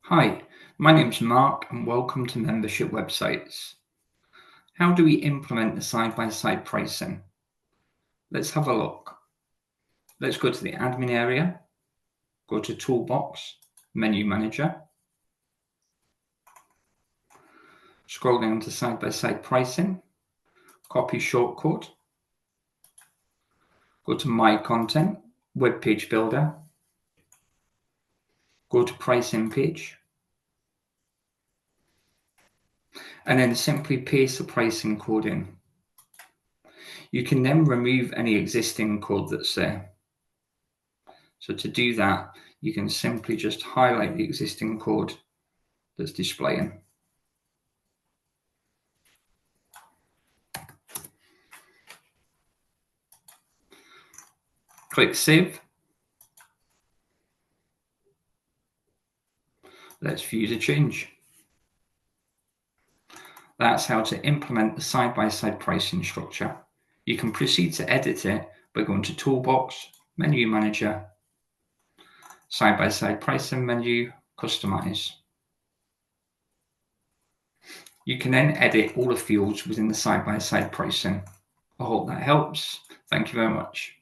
Hi, my name's Mark and welcome to Membership Websites. How do we implement the side-by-side pricing? Let's have a look. Let's go to the admin area, go to Toolbox Menu Manager, scroll down to side-by-side pricing, copy shortcode, go to My Content, Web Page Builder, go to Pricing Page, and then simply paste the pricing code in. You can then remove any existing code that's there. So to do that, you can simply just highlight the existing code that's displaying. Click Save. Let's view the change. That's how to implement the side-by-side pricing structure. You can proceed to edit it by going to Toolbox, Menu Manager, Side-by-Side Pricing Menu Customise. You can then edit all the fields within the side-by-side pricing. I hope that helps. Thank you very much.